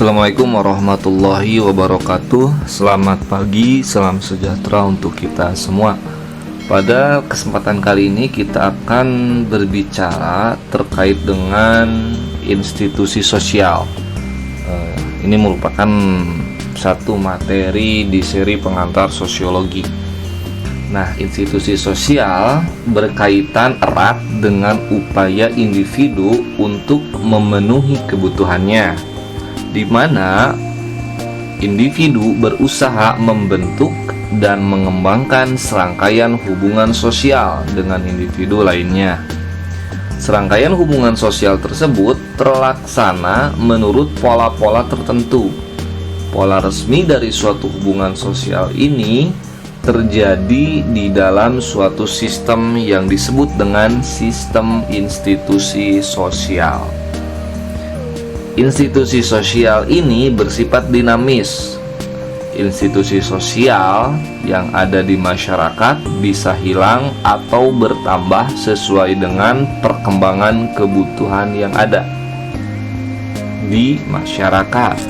Assalamualaikum warahmatullahi wabarakatuh. Selamat pagi, salam sejahtera untuk kita semua. Pada kesempatan kali ini kita akan berbicara terkait dengan institusi sosial. Ini merupakan satu materi di seri pengantar sosiologi. Nah, institusi sosial berkaitan erat dengan upaya individu untuk memenuhi kebutuhannya, di mana individu berusaha membentuk dan mengembangkan serangkaian hubungan sosial dengan individu lainnya. Serangkaian hubungan sosial tersebut terlaksana menurut pola-pola tertentu. Pola resmi dari suatu hubungan sosial ini terjadi di dalam suatu sistem yang disebut dengan sistem institusi sosial. Institusi sosial ini bersifat dinamis. Institusi sosial yang ada di masyarakat bisa hilang atau bertambah sesuai dengan perkembangan kebutuhan yang ada di masyarakat.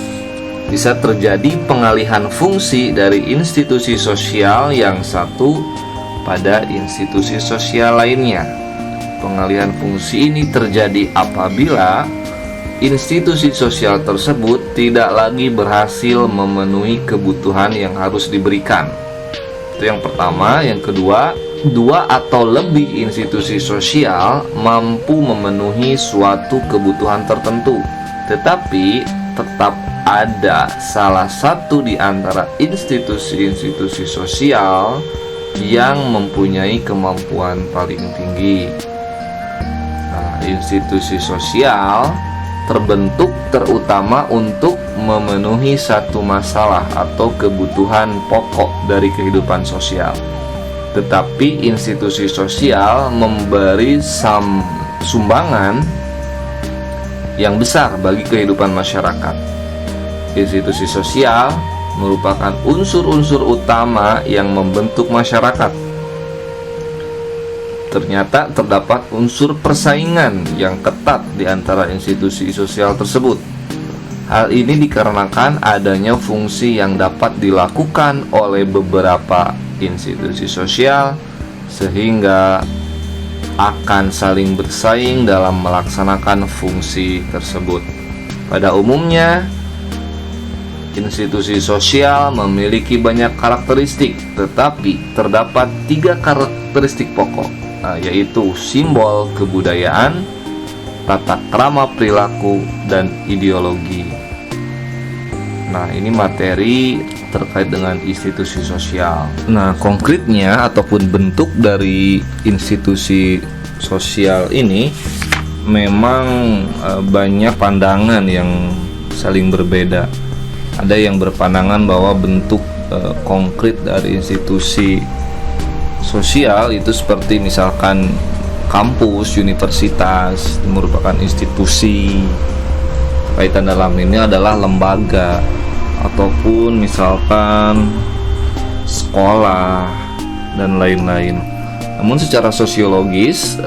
Bisa terjadi pengalihan fungsi dari institusi sosial yang satu pada institusi sosial lainnya. Pengalihan fungsi ini terjadi apabila institusi sosial tersebut tidak lagi berhasil memenuhi kebutuhan yang harus diberikan. Itu yang pertama. Yang kedua, dua atau lebih institusi sosial mampu memenuhi suatu kebutuhan tertentu, tetapi tetap ada salah satu di antara institusi-institusi sosial yang mempunyai kemampuan paling tinggi. Nah, institusi sosial terbentuk terutama untuk memenuhi satu masalah atau kebutuhan pokok dari kehidupan sosial. Tetapi institusi sosial memberi sumbangan yang besar bagi kehidupan masyarakat. Institusi sosial merupakan unsur-unsur utama yang membentuk masyarakat. Ternyata terdapat unsur persaingan yang ketat di antara institusi sosial tersebut. Hal ini dikarenakan adanya fungsi yang dapat dilakukan oleh beberapa institusi sosial, sehingga akan saling bersaing dalam melaksanakan fungsi tersebut. Pada umumnya, institusi sosial memiliki banyak karakteristik, tetapi terdapat 3 karakteristik pokok, yaitu simbol kebudayaan, tata krama perilaku, dan ideologi. Nah, ini materi terkait dengan institusi sosial. Nah, konkretnya ataupun bentuk dari institusi sosial ini memang banyak pandangan yang saling berbeda. Ada yang berpandangan bahwa bentuk konkret dari institusi sosial itu seperti misalkan kampus, universitas merupakan institusi. Kaitan dalam ini adalah lembaga ataupun misalkan sekolah dan lain-lain. Namun secara sosiologis,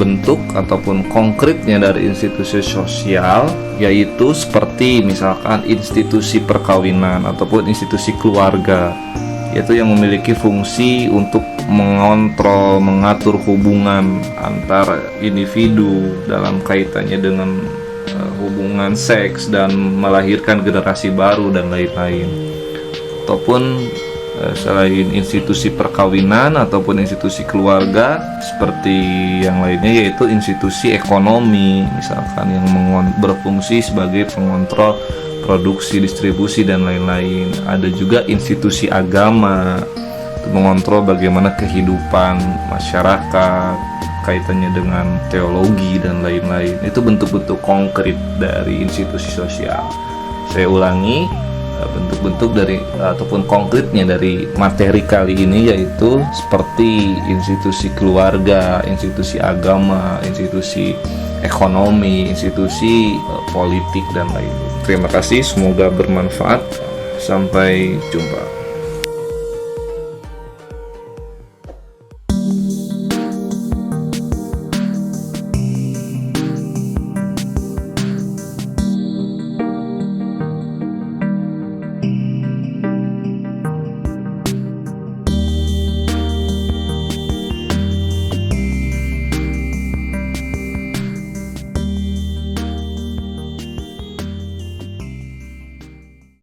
bentuk ataupun konkretnya dari institusi sosial yaitu seperti misalkan institusi perkawinan ataupun institusi keluarga, yaitu yang memiliki fungsi untuk mengontrol, mengatur hubungan antar individu dalam kaitannya dengan hubungan seks dan melahirkan generasi baru dan lain-lain. Ataupun selain institusi perkawinan ataupun institusi keluarga, seperti yang lainnya yaitu institusi ekonomi, misalkan yang berfungsi sebagai pengontrol produksi, distribusi, dan lain-lain. Ada juga institusi agama untuk mengontrol bagaimana kehidupan masyarakat, kaitannya dengan teologi dan lain-lain. Itu bentuk-bentuk konkret dari institusi sosial. Saya ulangi, bentuk-bentuk dari ataupun konkretnya dari materi kali ini yaitu seperti institusi keluarga, institusi agama, institusi ekonomi, institusi politik, dan lain-lain. Terima kasih, semoga bermanfaat. Sampai jumpa.